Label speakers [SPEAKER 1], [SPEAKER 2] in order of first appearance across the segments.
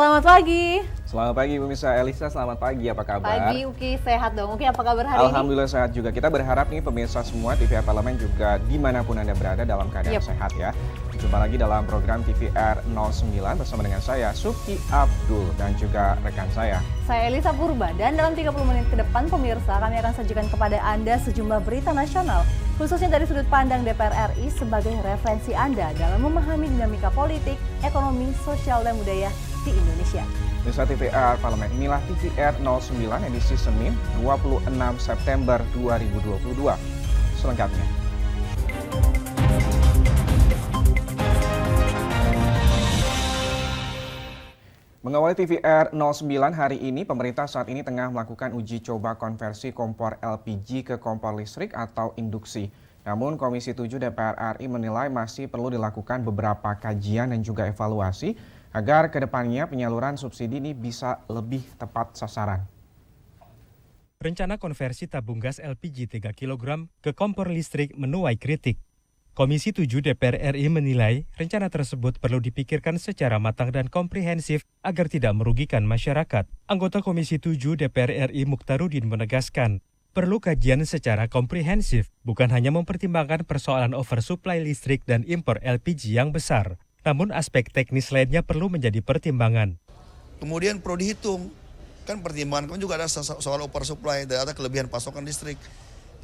[SPEAKER 1] selamat pagi.
[SPEAKER 2] Selamat pagi pemirsa. Elisa, selamat pagi, apa kabar?
[SPEAKER 1] Pagi Uki, sehat dong. Uki, apa kabar hari ini?
[SPEAKER 2] Alhamdulillah sehat juga. Kita berharap nih pemirsa semua TVR Parlemen juga dimanapun Anda berada dalam keadaan sehat ya. Jumpa lagi dalam program TVR 09 bersama dengan saya Suki Abdul dan juga rekan saya.
[SPEAKER 1] Saya Elisa Purba dan dalam 30 menit ke depan pemirsa kami akan sajikan kepada Anda sejumlah berita nasional khususnya dari sudut pandang DPR RI sebagai referensi Anda dalam memahami dinamika politik, ekonomi, sosial dan budaya di Indonesia.
[SPEAKER 2] Pemirsa TVR Parlemen, inilah TVR 09 edisi Senin 26 September 2022. Selengkapnya. Mengawali TVR 09 hari ini, pemerintah saat ini tengah melakukan uji coba konversi kompor LPG ke kompor listrik atau induksi. Namun Komisi 7 DPR RI menilai masih perlu dilakukan beberapa kajian dan juga evaluasi agar kedepannya penyaluran subsidi ini bisa lebih tepat sasaran.
[SPEAKER 3] Rencana konversi tabung gas LPG 3 kg ke kompor listrik menuai kritik. Komisi 7 DPR RI menilai rencana tersebut perlu dipikirkan secara matang dan komprehensif agar tidak merugikan masyarakat. Anggota Komisi 7 DPR RI Mukhtarudin menegaskan, perlu kajian secara komprehensif, bukan hanya mempertimbangkan persoalan oversupply listrik dan impor LPG yang besar, namun aspek teknis lainnya perlu menjadi pertimbangan.
[SPEAKER 4] Kemudian perlu dihitung, kan pertimbangan kan juga ada soal oversupply, ada kelebihan pasokan listrik.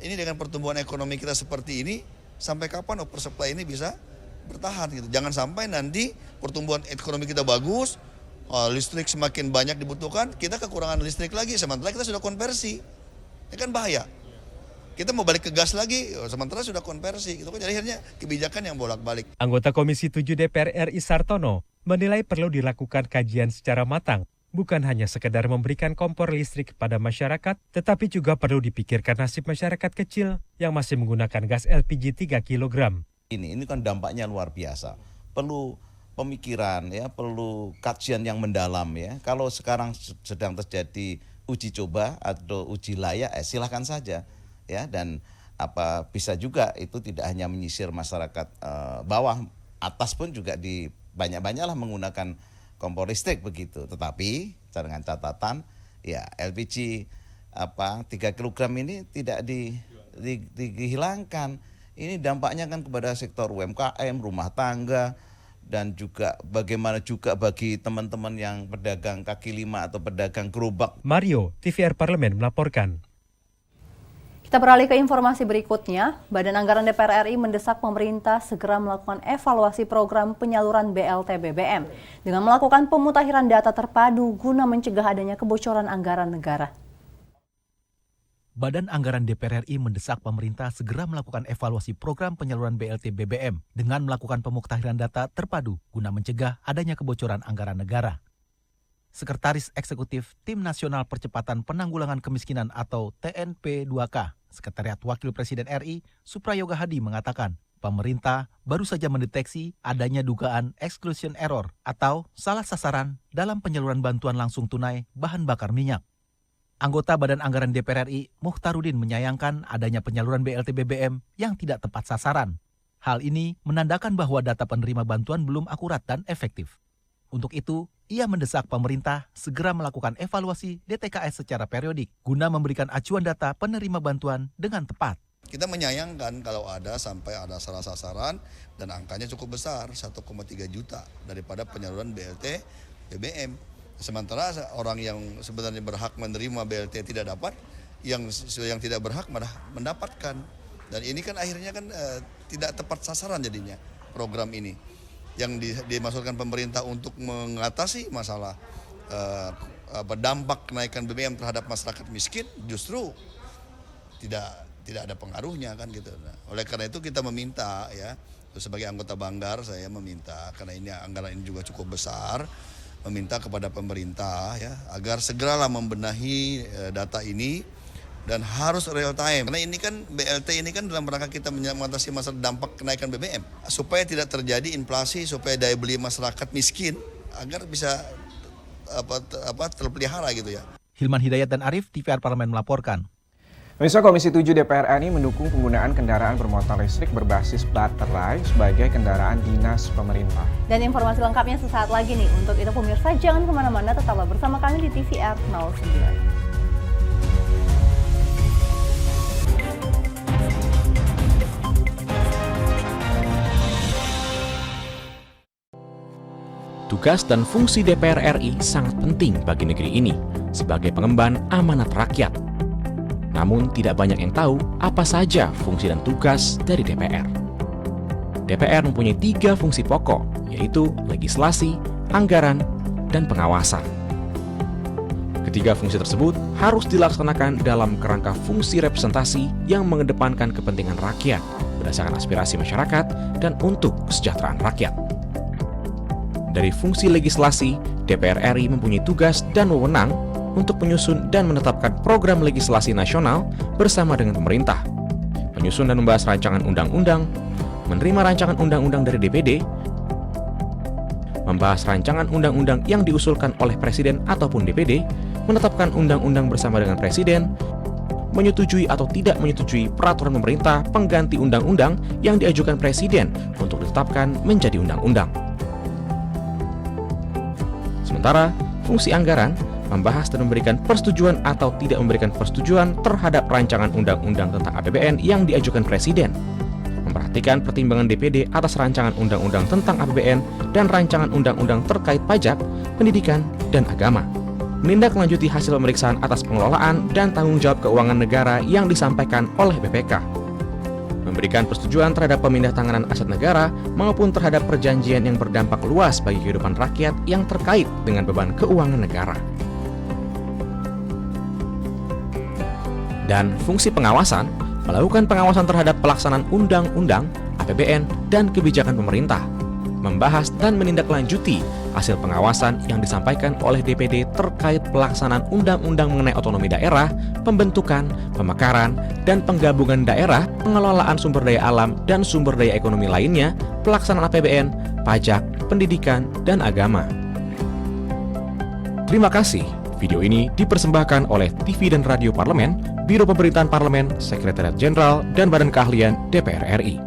[SPEAKER 4] Ini dengan pertumbuhan ekonomi kita seperti ini, sampai kapan oversupply ini bisa bertahan gitu. Jangan sampai nanti pertumbuhan ekonomi kita bagus, listrik semakin banyak dibutuhkan, kita kekurangan listrik lagi, sementara kita sudah konversi. Ini kan bahaya. Kita mau balik ke gas lagi, sementara sudah konversi. Itu kan jadi akhirnya kebijakan yang bolak-balik.
[SPEAKER 3] Anggota Komisi 7 DPR RI Sartono menilai perlu dilakukan kajian secara matang, bukan hanya sekedar memberikan kompor listrik kepada masyarakat, tetapi juga perlu dipikirkan nasib masyarakat kecil yang masih menggunakan gas LPG 3 kg.
[SPEAKER 5] Ini kan dampaknya luar biasa. Perlu pemikiran ya, perlu kajian yang mendalam ya. Kalau sekarang sedang terjadi uji coba atau uji layak, silakan saja ya. Dan bisa juga itu tidak hanya menyisir masyarakat bawah, atas pun juga di banyak-banyaklah menggunakan kompor listrik begitu. Tetapi dengan catatan ya LPG 3 kg ini tidak dihilangkan. Ini dampaknya kan kepada sektor UMKM, rumah tangga, dan juga bagaimana juga bagi teman-teman yang pedagang kaki lima atau pedagang gerobak.
[SPEAKER 3] Mario, TVR Parlemen melaporkan.
[SPEAKER 1] Kita beralih ke informasi berikutnya. Badan Anggaran DPR RI mendesak pemerintah segera melakukan evaluasi program penyaluran BLT BBM dengan melakukan pemutakhiran data terpadu guna mencegah adanya kebocoran anggaran negara.
[SPEAKER 6] Badan Anggaran DPR RI mendesak pemerintah segera melakukan evaluasi program penyaluran BLT BBM dengan melakukan pemutakhiran data terpadu guna mencegah adanya kebocoran anggaran negara. Sekretaris Eksekutif Tim Nasional Percepatan Penanggulangan Kemiskinan atau TNP2K, Sekretariat Wakil Presiden RI, Suprayoga Hadi mengatakan, pemerintah baru saja mendeteksi adanya dugaan exclusion error atau salah sasaran dalam penyaluran bantuan langsung tunai bahan bakar minyak. Anggota Badan Anggaran DPR RI, Mukhtarudin menyayangkan adanya penyaluran BLT BBM yang tidak tepat sasaran. Hal ini menandakan bahwa data penerima bantuan belum akurat dan efektif. Untuk itu, ia mendesak pemerintah segera melakukan evaluasi DTKS secara periodik guna memberikan acuan data penerima bantuan dengan tepat.
[SPEAKER 4] Kita menyayangkan kalau sampai ada salah sasaran dan angkanya cukup besar, 1,3 juta daripada penyaluran BLT BBM. Sementara orang yang sebenarnya berhak menerima BLT tidak dapat, yang tidak berhak malah mendapatkan. Dan ini kan akhirnya kan tidak tepat sasaran jadinya program ini. Yang dimaksudkan pemerintah untuk mengatasi masalah dampak kenaikan BBM terhadap masyarakat miskin justru tidak ada pengaruhnya kan gitu. Nah, oleh karena itu kita meminta ya, sebagai anggota Banggar saya meminta, karena ini anggaran ini juga cukup besar, meminta kepada pemerintah ya agar segeralah membenahi data ini. Dan harus real time, karena ini kan BLT ini kan dalam rangka kita mengatasi masalah dampak kenaikan BBM. Supaya tidak terjadi inflasi, supaya daya beli masyarakat miskin, agar bisa terpelihara gitu ya.
[SPEAKER 6] Hilman Hidayat dan Arif, TVR Parlemen melaporkan.
[SPEAKER 2] Pemirsa, Komisi 7 DPR RI mendukung penggunaan kendaraan bermotor listrik berbasis baterai sebagai kendaraan dinas pemerintah.
[SPEAKER 1] Dan informasi lengkapnya sesaat lagi nih. Untuk itu pemirsa jangan kemana-mana, tetaplah bersama kami di TVR 09.
[SPEAKER 7] Tugas dan fungsi DPR RI sangat penting bagi negeri ini sebagai pengemban amanat rakyat. Namun tidak banyak yang tahu apa saja fungsi dan tugas dari DPR. DPR mempunyai 3 fungsi pokok, yaitu legislasi, anggaran, dan pengawasan. Ketiga fungsi tersebut harus dilaksanakan dalam kerangka fungsi representasi yang mengedepankan kepentingan rakyat berdasarkan aspirasi masyarakat dan untuk kesejahteraan rakyat. Dari fungsi legislasi, DPR RI mempunyai tugas dan wewenang untuk menyusun dan menetapkan program legislasi nasional bersama dengan pemerintah, menyusun dan membahas rancangan undang-undang, menerima rancangan undang-undang dari DPD, membahas rancangan undang-undang yang diusulkan oleh Presiden ataupun DPD, menetapkan undang-undang bersama dengan Presiden, menyetujui atau tidak menyetujui peraturan pemerintah pengganti undang-undang yang diajukan Presiden untuk ditetapkan menjadi undang-undang. Sementara, fungsi anggaran membahas dan memberikan persetujuan atau tidak memberikan persetujuan terhadap rancangan undang-undang tentang APBN yang diajukan Presiden, memperhatikan pertimbangan DPD atas rancangan undang-undang tentang APBN dan rancangan undang-undang terkait pajak, pendidikan, dan agama, menindaklanjuti hasil pemeriksaan atas pengelolaan dan tanggung jawab keuangan negara yang disampaikan oleh BPK, memberikan persetujuan terhadap pemindah tanganan aset negara maupun terhadap perjanjian yang berdampak luas bagi kehidupan rakyat yang terkait dengan beban keuangan negara. Dan fungsi pengawasan, melakukan pengawasan terhadap pelaksanaan undang-undang, APBN, dan kebijakan pemerintah, membahas dan menindaklanjuti hasil pengawasan yang disampaikan oleh DPD terkait pelaksanaan undang-undang mengenai otonomi daerah, pembentukan, pemekaran, dan penggabungan daerah, pengelolaan sumber daya alam dan sumber daya ekonomi lainnya, pelaksanaan APBN, pajak, pendidikan, dan agama. Terima kasih. Video ini dipersembahkan oleh TV dan Radio Parlemen, Biro Pemerintahan Parlemen, Sekretariat Jenderal, dan Badan Keahlian DPR RI.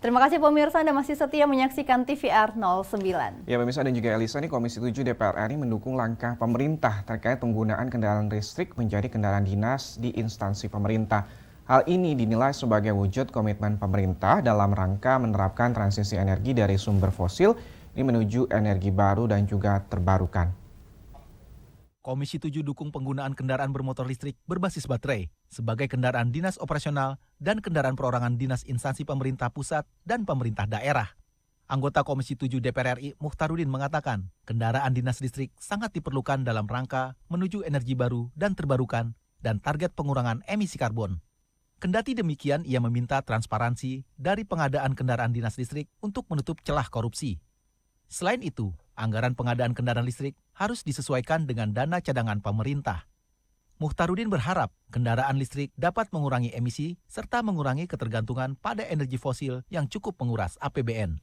[SPEAKER 1] Terima kasih pemirsa, Anda masih setia menyaksikan TVR 09.
[SPEAKER 2] Ya pemirsa dan juga Elisa, nih Komisi 7 DPR RI mendukung langkah pemerintah terkait penggunaan kendaraan listrik menjadi kendaraan dinas di instansi pemerintah. Hal ini dinilai sebagai wujud komitmen pemerintah dalam rangka menerapkan transisi energi dari sumber fosil ini menuju energi baru dan juga terbarukan.
[SPEAKER 6] Komisi 7 dukung penggunaan kendaraan bermotor listrik berbasis baterai sebagai kendaraan dinas operasional dan kendaraan perorangan dinas instansi pemerintah pusat dan pemerintah daerah. Anggota Komisi 7 DPR RI Muhtarudin mengatakan, kendaraan dinas listrik sangat diperlukan dalam rangka menuju energi baru dan terbarukan dan target pengurangan emisi karbon. Kendati demikian, ia meminta transparansi dari pengadaan kendaraan dinas listrik untuk menutup celah korupsi. Selain itu, anggaran pengadaan kendaraan listrik harus disesuaikan dengan dana cadangan pemerintah. Muhtarudin berharap kendaraan listrik dapat mengurangi emisi serta mengurangi ketergantungan pada energi fosil yang cukup menguras APBN.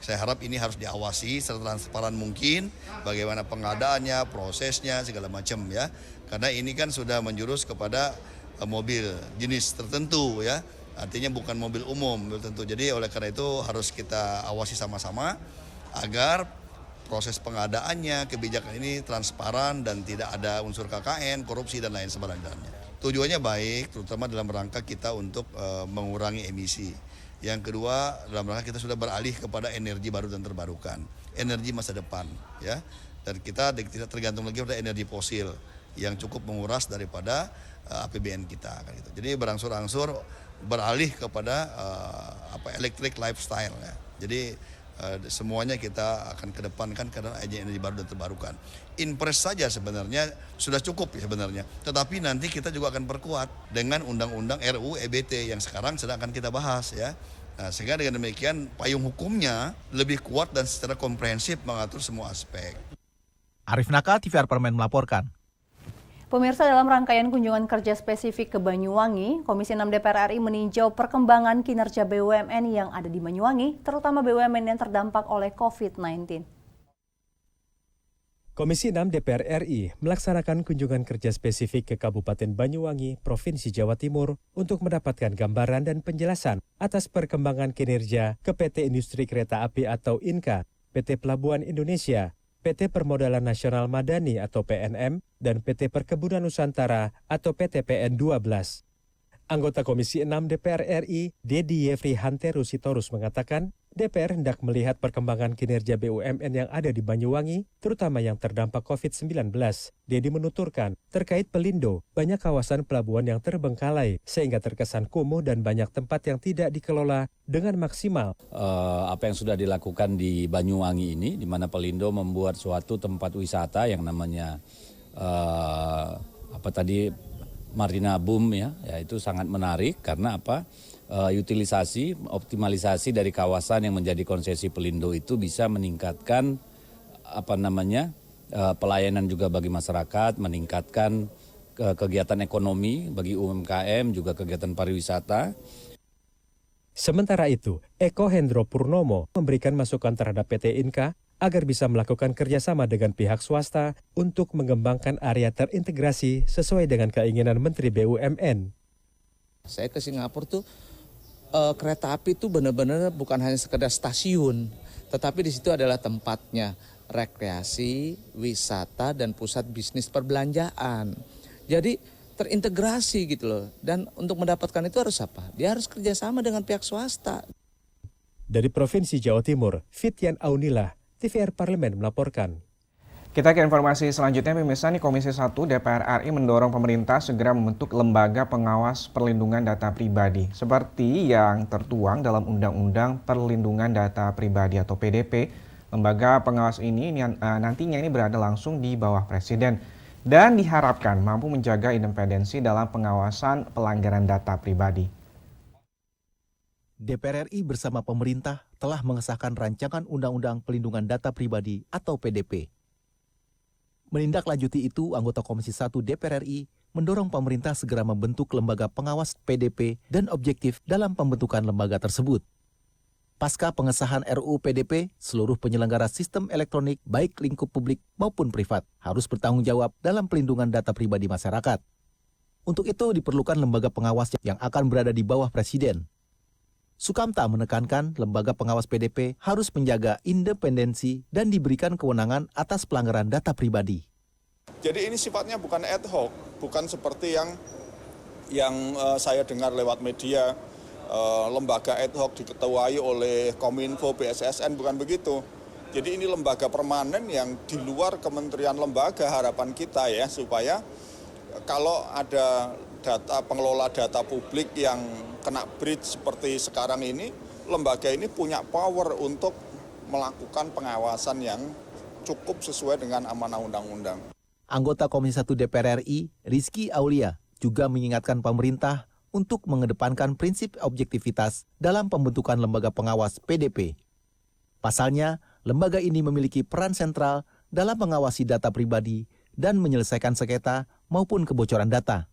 [SPEAKER 4] Saya harap ini harus diawasi setransparan mungkin, bagaimana pengadaannya, prosesnya, segala macam ya. Karena ini kan sudah menjurus kepada mobil jenis tertentu ya. Artinya bukan mobil umum, mobil tertentu. Jadi oleh karena itu harus kita awasi sama-sama agar proses pengadaannya, kebijakan ini transparan dan tidak ada unsur KKN, korupsi dan lain sebagainya. Tujuannya baik, terutama dalam rangka kita untuk mengurangi emisi. Yang kedua, dalam rangka kita sudah beralih kepada energi baru dan terbarukan, energi masa depan, ya. Dan kita tidak tergantung lagi pada energi fosil yang cukup menguras daripada APBN kita. Gitu. Jadi berangsur-angsur beralih kepada electric lifestyle. Ya. Jadi semuanya kita akan kedepankan karena energi baru dan terbarukan. Impres saja sebenarnya sudah cukup ya sebenarnya. Tetapi nanti kita juga akan perkuat dengan undang-undang RUU EBT yang sekarang sedang akan kita bahas ya. Nah, sehingga dengan demikian payung hukumnya lebih kuat dan secara komprehensif mengatur semua aspek.
[SPEAKER 6] Arif Naka, TVR Parlemen melaporkan.
[SPEAKER 1] Pemirsa, dalam rangkaian kunjungan kerja spesifik ke Banyuwangi, Komisi 6 DPR RI meninjau perkembangan kinerja BUMN yang ada di Banyuwangi, terutama BUMN yang terdampak oleh COVID-19.
[SPEAKER 3] Komisi 6 DPR RI melaksanakan kunjungan kerja spesifik ke Kabupaten Banyuwangi, Provinsi Jawa Timur untuk mendapatkan gambaran dan penjelasan atas perkembangan kinerja ke PT Industri Kereta Api atau INKA, PT Pelabuhan Indonesia, PT Permodalan Nasional Madani atau PNM, dan PT Perkebunan Nusantara atau PT PN12. Anggota Komisi 6 DPR RI, Dedi Yefri Hanteru Sitorus mengatakan, DPR hendak melihat perkembangan kinerja BUMN yang ada di Banyuwangi, terutama yang terdampak COVID-19. Dedi menuturkan, terkait Pelindo, banyak kawasan pelabuhan yang terbengkalai, sehingga terkesan kumuh dan banyak tempat yang tidak dikelola dengan maksimal.
[SPEAKER 8] Apa yang sudah dilakukan di Banyuwangi ini, di mana Pelindo membuat suatu tempat wisata yang namanya Marina Boom ya itu sangat menarik karena apa? Utilisasi, optimalisasi dari kawasan yang menjadi konsesi Pelindo itu bisa meningkatkan pelayanan juga bagi masyarakat, meningkatkan kegiatan ekonomi bagi UMKM, juga kegiatan pariwisata.
[SPEAKER 3] Sementara itu, Eko Hendro Purnomo memberikan masukan terhadap PT INKA agar bisa melakukan kerjasama dengan pihak swasta untuk mengembangkan area terintegrasi sesuai dengan keinginan Menteri BUMN.
[SPEAKER 9] Saya ke Singapura tuh kereta api itu benar-benar bukan hanya sekedar stasiun, tetapi di situ adalah tempatnya rekreasi, wisata, dan pusat bisnis perbelanjaan. Jadi terintegrasi gitu loh. Dan untuk mendapatkan itu harus apa? Dia harus kerjasama dengan pihak swasta.
[SPEAKER 3] Dari Provinsi Jawa Timur, Fityan Aunilah, TVR Parlemen melaporkan.
[SPEAKER 2] Kita ke informasi selanjutnya, pemirsa. Komisi 1 DPR RI mendorong pemerintah segera membentuk lembaga pengawas perlindungan data pribadi seperti yang tertuang dalam Undang-Undang Perlindungan Data Pribadi atau PDP. Lembaga pengawas ini nantinya berada langsung di bawah Presiden dan diharapkan mampu menjaga independensi dalam pengawasan pelanggaran data pribadi.
[SPEAKER 6] DPR RI bersama pemerintah telah mengesahkan rancangan Undang-Undang Perlindungan Data Pribadi atau PDP. Menindaklanjuti itu, anggota Komisi 1 DPR RI mendorong pemerintah segera membentuk lembaga pengawas PDP dan objektif dalam pembentukan lembaga tersebut. Pasca pengesahan RUU PDP, seluruh penyelenggara sistem elektronik baik lingkup publik maupun privat harus bertanggung jawab dalam pelindungan data pribadi masyarakat. Untuk itu diperlukan lembaga pengawas yang akan berada di bawah Presiden. Sukamta menekankan lembaga pengawas PDP harus menjaga independensi dan diberikan kewenangan atas pelanggaran data pribadi.
[SPEAKER 10] Jadi ini sifatnya bukan ad hoc, bukan seperti yang saya dengar lewat media, lembaga ad hoc diketuai oleh Kominfo, BSSN, bukan begitu. Jadi ini lembaga permanen yang di luar kementerian lembaga, harapan kita ya, supaya kalau ada pengelola data publik yang kena breach seperti sekarang ini, lembaga ini punya power untuk melakukan pengawasan yang cukup sesuai dengan amanah undang-undang.
[SPEAKER 6] Anggota Komisi 1 DPR RI, Rizky Aulia, juga mengingatkan pemerintah untuk mengedepankan prinsip objektivitas dalam pembentukan lembaga pengawas PDP. Pasalnya, lembaga ini memiliki peran sentral dalam mengawasi data pribadi dan menyelesaikan sengketa maupun kebocoran data.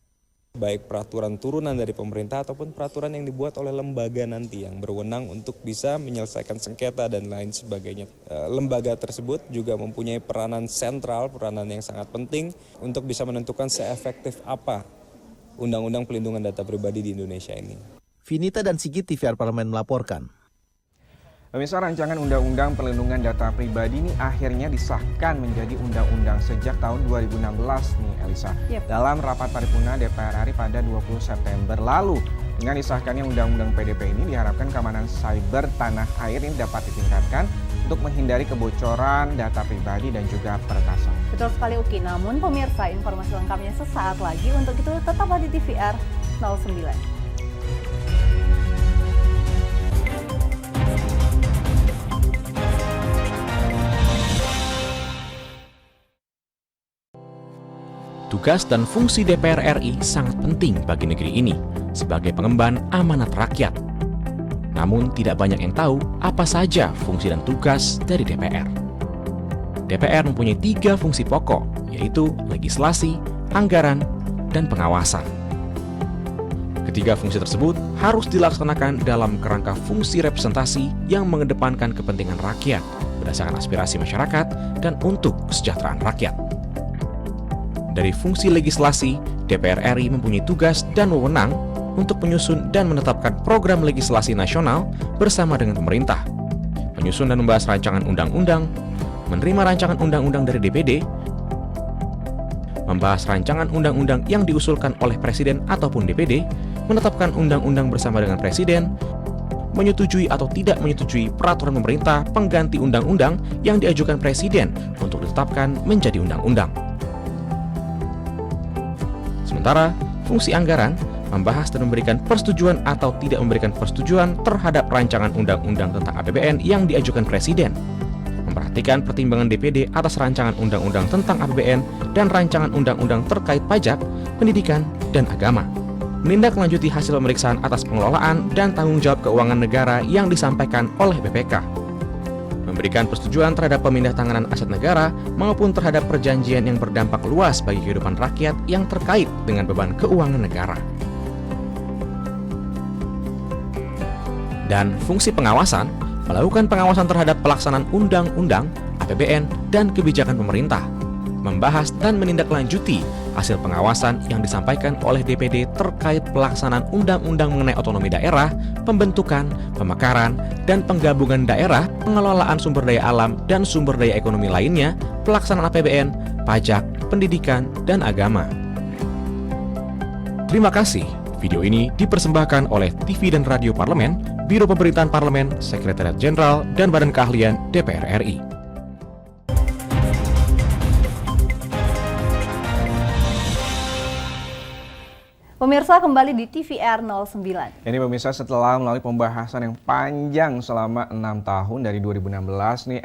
[SPEAKER 11] Baik peraturan turunan dari pemerintah ataupun peraturan yang dibuat oleh lembaga nanti yang berwenang untuk bisa menyelesaikan sengketa dan lain sebagainya. Lembaga tersebut juga mempunyai peranan sentral, peranan yang sangat penting untuk bisa menentukan seefektif apa Undang-Undang Perlindungan Data Pribadi di Indonesia ini.
[SPEAKER 6] Vinita dan Sigit, TVR Parlemen melaporkan.
[SPEAKER 2] Pemirsa, rancangan Undang-Undang Perlindungan Data Pribadi ini akhirnya disahkan menjadi undang-undang sejak tahun 2016 nih, Elisa. Dalam rapat paripurna DPR RI pada 20 September lalu. Dengan disahkannya Undang-Undang PDP ini diharapkan keamanan cyber tanah air ini dapat ditingkatkan untuk menghindari kebocoran data pribadi dan juga peretasan.
[SPEAKER 1] Betul sekali Uki, namun pemirsa, informasi lengkapnya sesaat lagi. Untuk itu tetaplah di TVR 09.
[SPEAKER 7] Tugas dan fungsi DPR RI sangat penting bagi negeri ini sebagai pengemban amanat rakyat. Namun tidak banyak yang tahu apa saja fungsi dan tugas dari DPR. DPR mempunyai 3 fungsi pokok, yaitu legislasi, anggaran, dan pengawasan. Ketiga fungsi tersebut harus dilaksanakan dalam kerangka fungsi representasi yang mengedepankan kepentingan rakyat berdasarkan aspirasi masyarakat dan untuk kesejahteraan rakyat. Dari fungsi legislasi, DPR RI mempunyai tugas dan wewenang untuk menyusun dan menetapkan program legislasi nasional bersama dengan pemerintah, menyusun dan membahas rancangan undang-undang, menerima rancangan undang-undang dari DPD, membahas rancangan undang-undang yang diusulkan oleh Presiden ataupun DPD, menetapkan undang-undang bersama dengan Presiden, menyetujui atau tidak menyetujui peraturan pemerintah pengganti undang-undang yang diajukan Presiden untuk ditetapkan menjadi undang-undang. Sementara, fungsi anggaran membahas dan memberikan persetujuan atau tidak memberikan persetujuan terhadap rancangan undang-undang tentang APBN yang diajukan Presiden, memperhatikan pertimbangan DPD atas rancangan undang-undang tentang APBN dan rancangan undang-undang terkait pajak, pendidikan, dan agama, menindaklanjuti hasil pemeriksaan atas pengelolaan dan tanggung jawab keuangan negara yang disampaikan oleh BPK, memberikan persetujuan terhadap pemindahantanganan aset negara maupun terhadap perjanjian yang berdampak luas bagi kehidupan rakyat yang terkait dengan beban keuangan negara. Dan fungsi pengawasan, melakukan pengawasan terhadap pelaksanaan undang-undang, APBN, dan kebijakan pemerintah, membahas dan menindaklanjuti hasil pengawasan yang disampaikan oleh DPD terkait pelaksanaan undang-undang mengenai otonomi daerah, pembentukan, pemekaran, dan penggabungan daerah, pengelolaan sumber daya alam dan sumber daya ekonomi lainnya, pelaksanaan APBN, pajak, pendidikan, dan agama. Terima kasih. Video ini dipersembahkan oleh TV dan Radio Parlemen, Biro Pemerintahan Parlemen, Sekretariat Jenderal, dan Badan Keahlian DPR RI.
[SPEAKER 1] Pemirsa, kembali di TVR 09.
[SPEAKER 2] Ini pemirsa, setelah melalui pembahasan yang panjang selama 6 tahun dari 2016 nih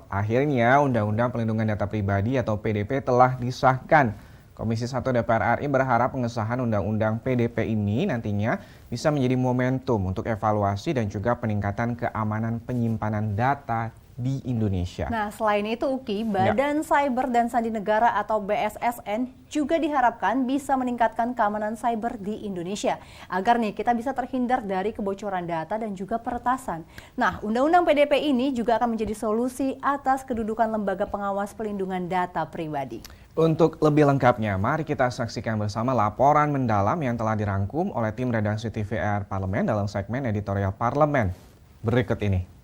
[SPEAKER 2] akhirnya Undang-Undang Perlindungan Data Pribadi atau PDP telah disahkan. Komisi 1 DPR RI berharap pengesahan Undang-Undang PDP ini nantinya bisa menjadi momentum untuk evaluasi dan juga peningkatan keamanan penyimpanan data di Indonesia.
[SPEAKER 1] Nah, selain itu UKI, Badan Cyber dan Sandi Negara atau BSSN juga diharapkan bisa meningkatkan keamanan cyber di Indonesia agar nih kita bisa terhindar dari kebocoran data dan juga peretasan. Nah, Undang-Undang PDP ini juga akan menjadi solusi atas kedudukan Lembaga Pengawas Pelindungan Data Pribadi.
[SPEAKER 2] Untuk lebih lengkapnya, mari kita saksikan bersama laporan mendalam yang telah dirangkum oleh tim redaksi TVR Parlemen dalam segmen editorial Parlemen berikut ini.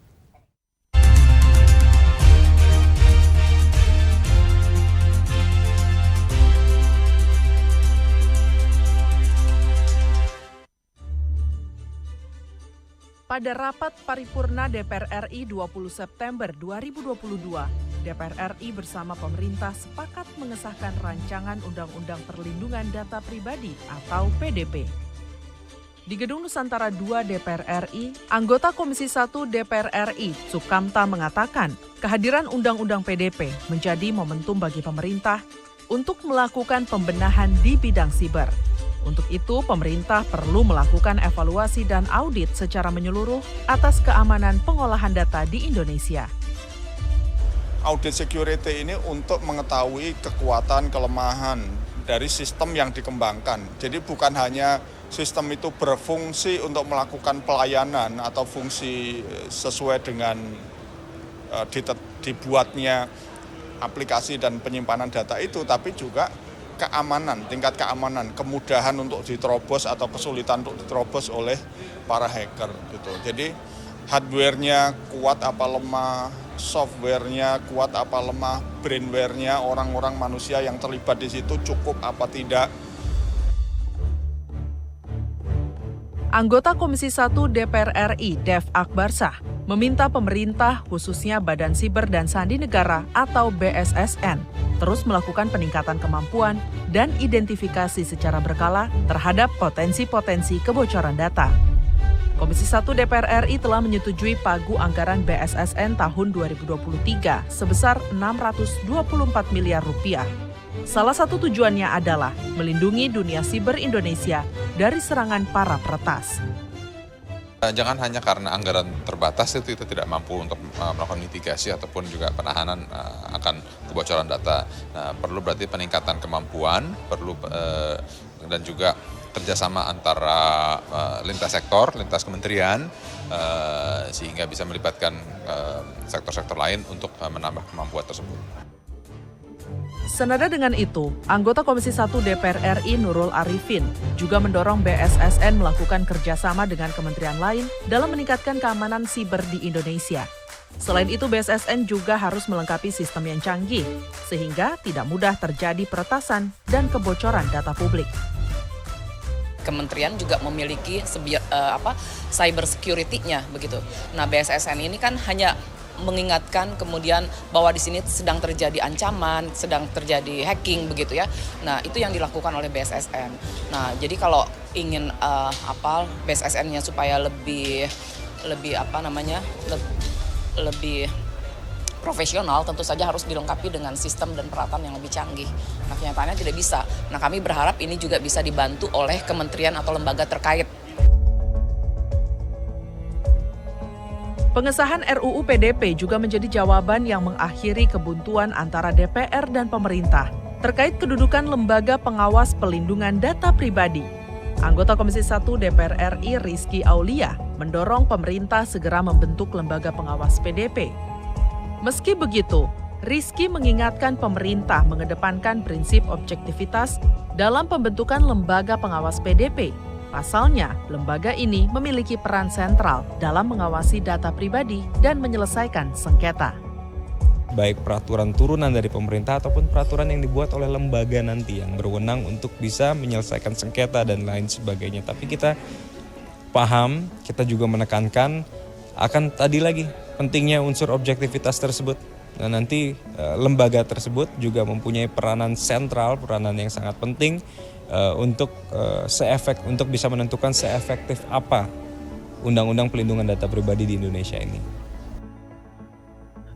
[SPEAKER 12] Pada rapat paripurna DPR RI 20 September 2022, DPR RI bersama pemerintah sepakat mengesahkan rancangan Undang-Undang Perlindungan Data Pribadi atau PDP. Di Gedung Nusantara II DPR RI, anggota Komisi 1 DPR RI, Sukamta mengatakan, kehadiran Undang-Undang PDP menjadi momentum bagi pemerintah untuk melakukan pembenahan di bidang siber. Untuk itu, pemerintah perlu melakukan evaluasi dan audit secara menyeluruh atas keamanan pengolahan data di Indonesia.
[SPEAKER 10] Audit security ini untuk mengetahui kekuatan, kelemahan dari sistem yang dikembangkan. Jadi bukan hanya sistem itu berfungsi untuk melakukan pelayanan atau fungsi sesuai dengan dibuatnya aplikasi dan penyimpanan data itu, tapi juga keamanan, tingkat keamanan, kemudahan untuk diterobos atau kesulitan untuk diterobos oleh para hacker gitu. Jadi hardware-nya kuat apa lemah, software-nya kuat apa lemah, brainware-nya orang-orang manusia yang terlibat di situ cukup apa tidak.
[SPEAKER 12] Anggota Komisi 1 DPR RI, Dev Akbarsah, meminta pemerintah, khususnya Badan Siber dan Sandi Negara atau BSSN, terus melakukan peningkatan kemampuan dan identifikasi secara berkala terhadap potensi-potensi kebocoran data. Komisi 1 DPR RI telah menyetujui pagu anggaran BSSN tahun 2023 sebesar Rp624 miliar. Salah satu tujuannya adalah melindungi dunia siber Indonesia dari serangan para peretas.
[SPEAKER 13] Jangan hanya karena anggaran terbatas itu kita tidak mampu untuk melakukan mitigasi ataupun juga penahanan akan kebocoran data. Nah, perlu berarti peningkatan kemampuan, perlu dan juga kerjasama antara lintas sektor, lintas kementerian, sehingga bisa melibatkan sektor-sektor lain untuk menambah kemampuan tersebut.
[SPEAKER 12] Senada dengan itu, anggota Komisi 1 DPR RI Nurul Arifin juga mendorong BSSN melakukan kerjasama dengan kementerian lain dalam meningkatkan keamanan siber di Indonesia. Selain itu, BSSN juga harus melengkapi sistem yang canggih, sehingga tidak mudah terjadi peretasan dan kebocoran data publik.
[SPEAKER 14] Kementerian juga memiliki cyber security-nya begitu. Nah, BSSN ini kan hanya mengingatkan kemudian bahwa di sini sedang terjadi ancaman, sedang terjadi hacking begitu ya. Nah, itu yang dilakukan oleh BSSN. Nah, jadi kalau ingin BSSN-nya supaya lebih profesional, tentu saja harus dilengkapi dengan sistem dan peralatan yang lebih canggih. Nah, kenyataannya tidak bisa. Nah, kami berharap ini juga bisa dibantu oleh kementerian atau lembaga terkait.
[SPEAKER 12] Pengesahan RUU PDP juga menjadi jawaban yang mengakhiri kebuntuan antara DPR dan pemerintah terkait kedudukan Lembaga Pengawas Pelindungan Data Pribadi. Anggota Komisi 1 DPR RI Rizky Aulia mendorong pemerintah segera membentuk Lembaga Pengawas PDP. Meski begitu, Rizky mengingatkan pemerintah mengedepankan prinsip objektivitas dalam pembentukan Lembaga Pengawas PDP. Pasalnya, lembaga ini memiliki peran sentral dalam mengawasi data pribadi dan menyelesaikan sengketa.
[SPEAKER 11] Baik peraturan turunan dari pemerintah ataupun peraturan yang dibuat oleh lembaga nanti yang berwenang untuk bisa menyelesaikan sengketa dan lain sebagainya. Tapi kita paham, kita juga menekankan akan tadi lagi pentingnya unsur objektivitas tersebut. Nah, nanti lembaga tersebut juga mempunyai peranan sentral, peranan yang sangat penting untuk bisa menentukan seefektif apa Undang-Undang Pelindungan Data Pribadi di Indonesia ini.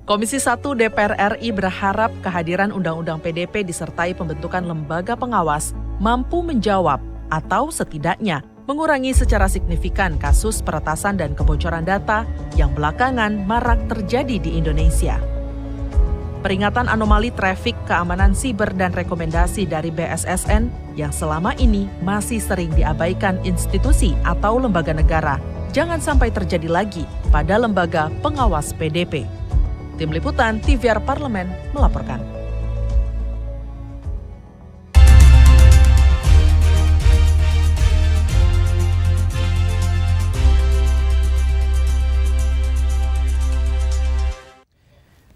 [SPEAKER 12] Komisi 1 DPR RI berharap kehadiran Undang-Undang PDP disertai pembentukan lembaga pengawas mampu menjawab atau setidaknya mengurangi secara signifikan kasus peretasan dan kebocoran data yang belakangan marak terjadi di Indonesia. Peringatan anomali trafik, keamanan siber, dan rekomendasi dari BSSN yang selama ini masih sering diabaikan institusi atau lembaga negara jangan sampai terjadi lagi pada lembaga pengawas PDP. Tim Liputan TVR Parlemen melaporkan.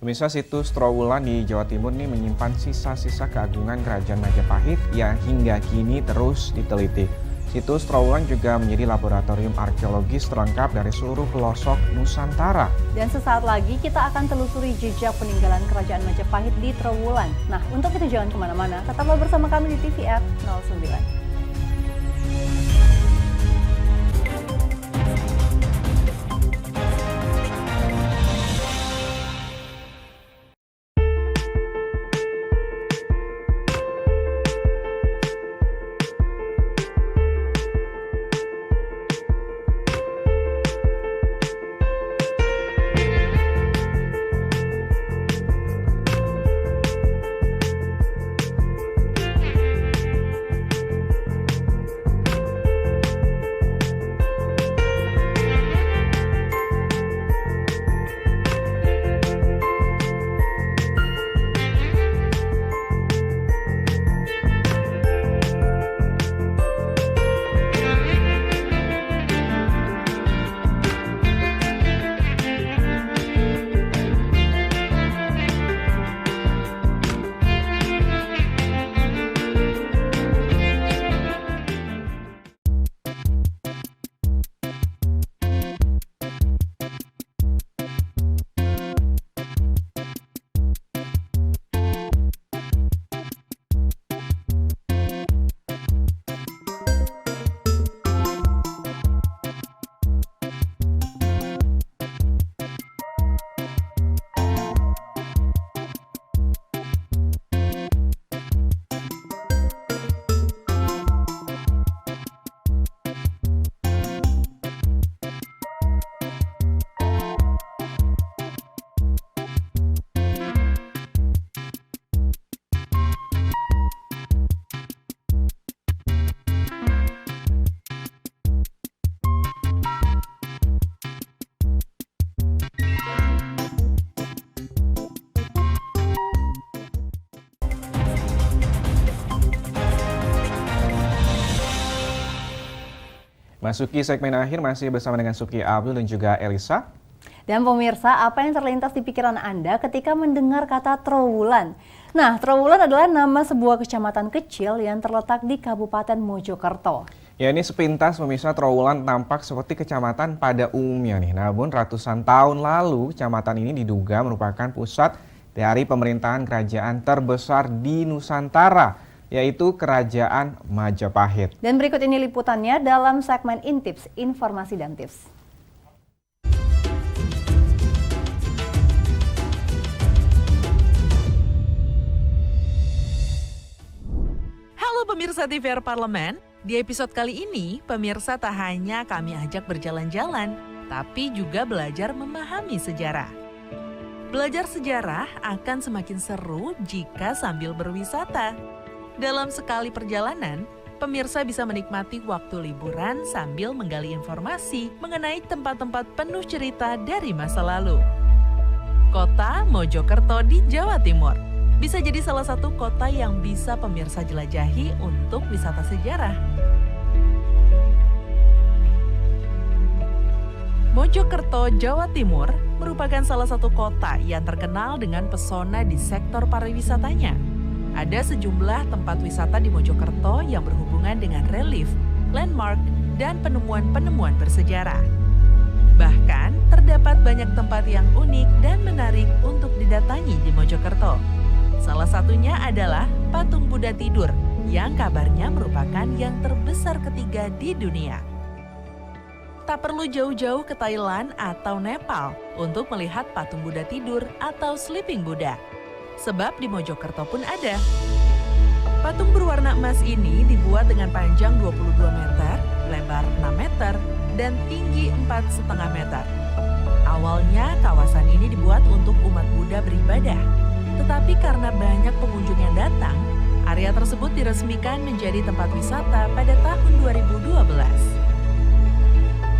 [SPEAKER 2] Pemirsa, situs Trowulan di Jawa Timur ini menyimpan sisa-sisa keagungan Kerajaan Majapahit yang hingga kini terus diteliti. Situs Trowulan juga menjadi laboratorium arkeologis terlengkap dari seluruh pelosok Nusantara.
[SPEAKER 1] Dan sesaat lagi kita akan telusuri jejak peninggalan Kerajaan Majapahit di Trowulan. Nah, untuk itu jangan kemana-mana, tetaplah bersama kami di TVR 09.
[SPEAKER 2] Masuki segmen akhir masih bersama dengan Suki Abdul dan juga Elisa.
[SPEAKER 1] Dan pemirsa, apa yang terlintas di pikiran Anda ketika mendengar kata Trowulan? Nah, Trowulan adalah nama sebuah kecamatan kecil yang terletak di Kabupaten Mojokerto.
[SPEAKER 2] Ya, ini sepintas pemirsa, Trowulan tampak seperti kecamatan pada umumnya nih. Namun ratusan tahun lalu, kecamatan ini diduga merupakan pusat dari pemerintahan kerajaan terbesar di Nusantara, yaitu Kerajaan Majapahit.
[SPEAKER 1] Dan berikut ini liputannya dalam segmen Intips, Informasi dan Tips.
[SPEAKER 12] Halo pemirsa TVR Parlemen, di episode kali ini pemirsa tak hanya kami ajak berjalan-jalan, tapi juga belajar memahami sejarah. Belajar sejarah akan semakin seru jika sambil berwisata. Dalam sekali perjalanan, pemirsa bisa menikmati waktu liburan sambil menggali informasi mengenai tempat-tempat penuh cerita dari masa lalu. Kota Mojokerto di Jawa Timur bisa jadi salah satu kota yang bisa pemirsa jelajahi untuk wisata sejarah. Mojokerto, Jawa Timur merupakan salah satu kota yang terkenal dengan pesona di sektor pariwisatanya. Ada sejumlah tempat wisata di Mojokerto yang berhubungan dengan relief, landmark, dan penemuan-penemuan bersejarah. Bahkan, terdapat banyak tempat yang unik dan menarik untuk didatangi di Mojokerto. Salah satunya adalah Patung Buddha Tidur, yang kabarnya merupakan yang terbesar ketiga di dunia. Tak perlu jauh-jauh ke Thailand atau Nepal untuk melihat Patung Buddha Tidur atau Sleeping Buddha. Sebab di Mojokerto pun ada. Patung berwarna emas ini dibuat dengan panjang 22 meter, lebar 6 meter, dan tinggi 4,5 meter. Awalnya kawasan ini dibuat untuk umat Buddha beribadah. Tetapi karena banyak pengunjung yang datang, area tersebut diresmikan menjadi tempat wisata pada tahun 2012.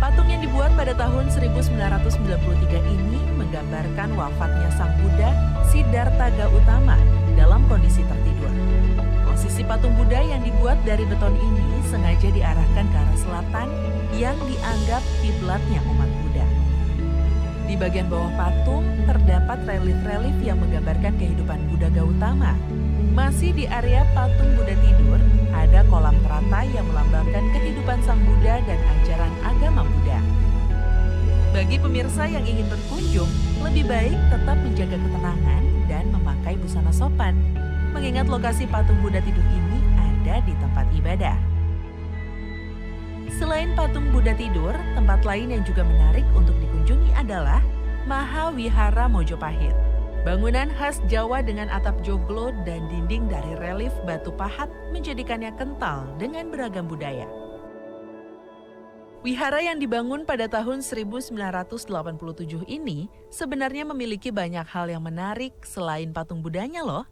[SPEAKER 12] Patung yang dibuat pada tahun 1993 ini menggambarkan wafatnya Sang Buddha Siddhartha Gautama dalam kondisi tertidur. Posisi patung Buddha yang dibuat dari beton ini sengaja diarahkan ke arah selatan yang dianggap kiblatnya umat Buddha. Di bagian bawah patung terdapat relief-relief yang menggambarkan kehidupan Buddha Gautama. Masih di area patung Buddha Tidur, ada kolam terata yang melambangkan kehidupan Sang Buddha dan ajaran agama Buddha. Bagi pemirsa yang ingin berkunjung, lebih baik tetap menjaga ketenangan dan memakai busana sopan, mengingat lokasi patung Buddha Tidur ini ada di tempat ibadah. Selain patung Buddha Tidur, tempat lain yang juga menarik untuk dikunjungi adalah Mahawihara Mojopahit. Bangunan khas Jawa dengan atap joglo dan dinding dari relief batu pahat menjadikannya kental dengan beragam budaya. Wihara yang dibangun pada tahun 1987 ini sebenarnya memiliki banyak hal yang menarik selain patung Budanya loh.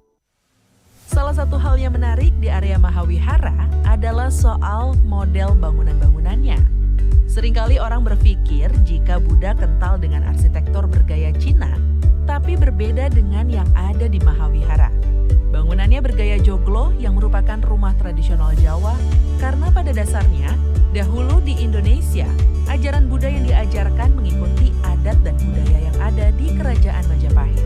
[SPEAKER 12] Salah satu hal yang menarik di area Mahawihara adalah soal model bangunan-bangunannya. Seringkali orang berpikir jika Buddha kental dengan arsitektur bergaya Cina, tapi berbeda dengan yang ada di Mahawihara. Bangunannya bergaya joglo yang merupakan rumah tradisional Jawa karena pada dasarnya, dahulu di Indonesia, ajaran Buddha yang diajarkan mengikuti adat dan budaya yang ada di Kerajaan Majapahit.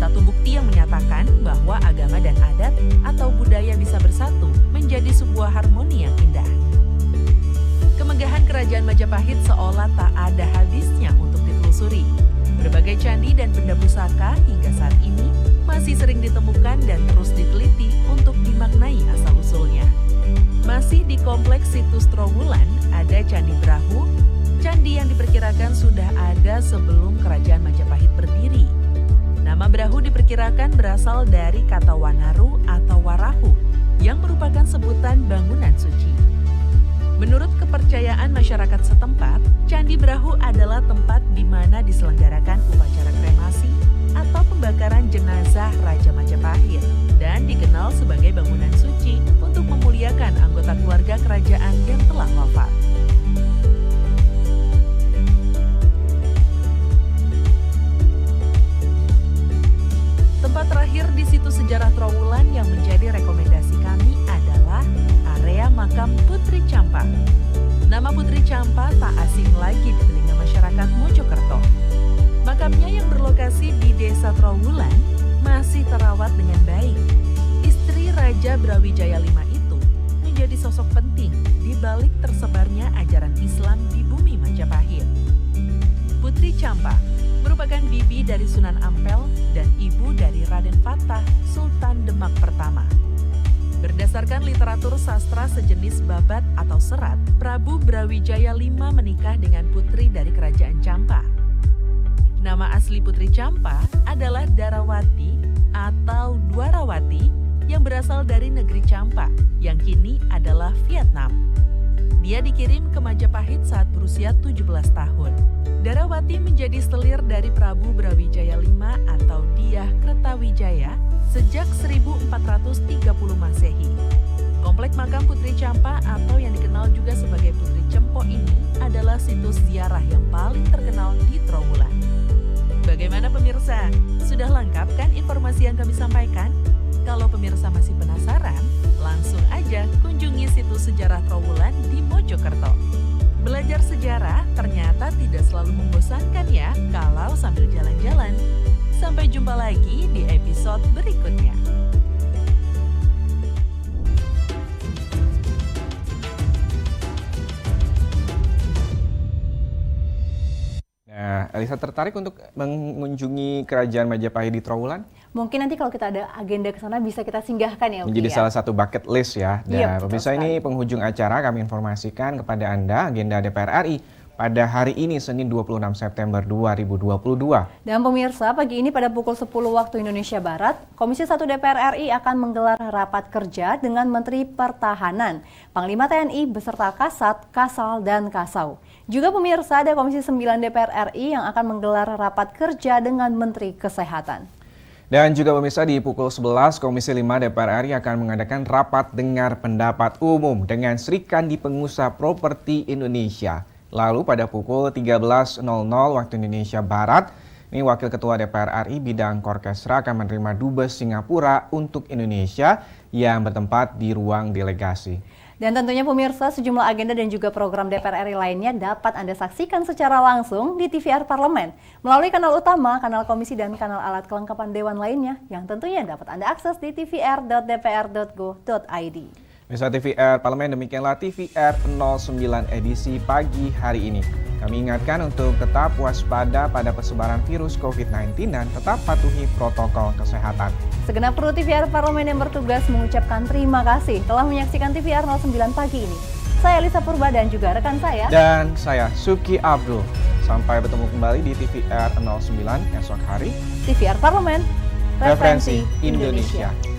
[SPEAKER 12] Satu bukti yang menyatakan bahwa agama dan adat atau budaya bisa bersatu menjadi sebuah harmoni yang indah. Kemegahan Kerajaan Majapahit seolah tak ada habisnya untuk ditelusuri. Berbagai candi dan benda pusaka hingga saat ini masih sering ditemukan dan terus diteliti untuk dimaknai asal-usulnya. Masih di kompleks situs Trowulan ada Candi Brahu, candi yang diperkirakan sudah ada sebelum Kerajaan Majapahit berdiri. Nama Brahu diperkirakan berasal dari kata Wanaru atau Warahu yang merupakan sebutan bangunan suci. Menurut kepercayaan masyarakat setempat, Candi Brahu adalah tempat di mana diselenggarakan upacara kremasi atau pembakaran jenazah Raja Majapahit dan dikenal sebagai bangunan suci untuk memuliakan anggota keluarga kerajaan yang telah wafat. Tempat terakhir di situs sejarah Trowulan yang menjadi rekomendasi kami adalah area makam Putri Champa. Nama Putri Champa Trowulan masih terawat dengan baik. Istri Raja Brawijaya V itu menjadi sosok penting di balik tersebarnya ajaran Islam di bumi Majapahit. Putri Campa merupakan bibi dari Sunan Ampel dan ibu dari Raden Fatah, Sultan Demak pertama. Berdasarkan literatur sastra sejenis babat atau serat, Prabu Brawijaya V menikah dengan putri dari kerajaan Campa. Nama asli Putri Campa adalah Darawati atau Dwarawati yang berasal dari negeri Campa, yang kini adalah Vietnam. Dia dikirim ke Majapahit saat berusia 17 tahun. Darawati menjadi selir dari Prabu Brawijaya V atau Dyah Kertawijaya sejak 1430 Masehi. Komplek makam Putri Campa atau yang dikenal juga sebagai Putri Cempo ini adalah situs ziarah yang paling terkenal di Trowulan. Bagaimana pemirsa? Sudah lengkap kan informasi yang kami sampaikan? Kalau pemirsa masih penasaran, langsung aja kunjungi situs sejarah Trowulan di Mojokerto. Belajar sejarah ternyata tidak selalu membosankan ya kalau sambil jalan-jalan. Sampai jumpa lagi di episode berikutnya.
[SPEAKER 2] Nah, Elisa tertarik untuk mengunjungi Kerajaan Majapahit di Trowulan?
[SPEAKER 1] Mungkin nanti kalau kita ada agenda ke sana bisa kita singgahkan ya.
[SPEAKER 2] Menjadi
[SPEAKER 1] ya?
[SPEAKER 2] salah satu bucket list ya.
[SPEAKER 1] Iya,
[SPEAKER 2] Dan pemirsa, ini penghujung acara, kami informasikan kepada Anda agenda DPR RI pada hari ini Senin 26 September 2022.
[SPEAKER 1] Dan pemirsa, pagi ini pada pukul 10 waktu Indonesia Barat, Komisi 1 DPR RI akan menggelar rapat kerja dengan Menteri Pertahanan, Panglima TNI beserta Kasat, Kasal, dan Kasau. Juga pemirsa, ada Komisi 9 DPR RI yang akan menggelar rapat kerja dengan Menteri Kesehatan.
[SPEAKER 2] Dan juga pemirsa, di pukul 11 Komisi 5 DPR RI akan mengadakan rapat dengar pendapat umum dengan Serikandi Pengusaha Properti Indonesia. Lalu pada pukul 13.00 waktu Indonesia Barat, ini Wakil Ketua DPR RI bidang Korkesra akan menerima Dubes Singapura untuk Indonesia yang bertempat di ruang delegasi.
[SPEAKER 1] Dan tentunya pemirsa, sejumlah agenda dan juga program DPR RI lainnya dapat Anda saksikan secara langsung di TVR Parlemen melalui kanal utama, kanal komisi, dan kanal alat kelengkapan dewan lainnya yang tentunya dapat Anda akses di tvr.dpr.go.id.
[SPEAKER 2] Pemirsa TVR Parlemen, demikianlah TVR 09 edisi pagi hari ini. Kami ingatkan untuk tetap waspada pada persebaran virus COVID-19 dan tetap patuhi protokol kesehatan.
[SPEAKER 1] Segenap kru TVR Parlemen yang bertugas mengucapkan terima kasih telah menyaksikan TVR 09 pagi ini. Saya Elisa Purba dan juga rekan saya.
[SPEAKER 2] Dan saya Suki Abdul. Sampai bertemu kembali di TVR 09 esok hari.
[SPEAKER 1] TVR Parlemen,
[SPEAKER 2] Referensi Indonesia.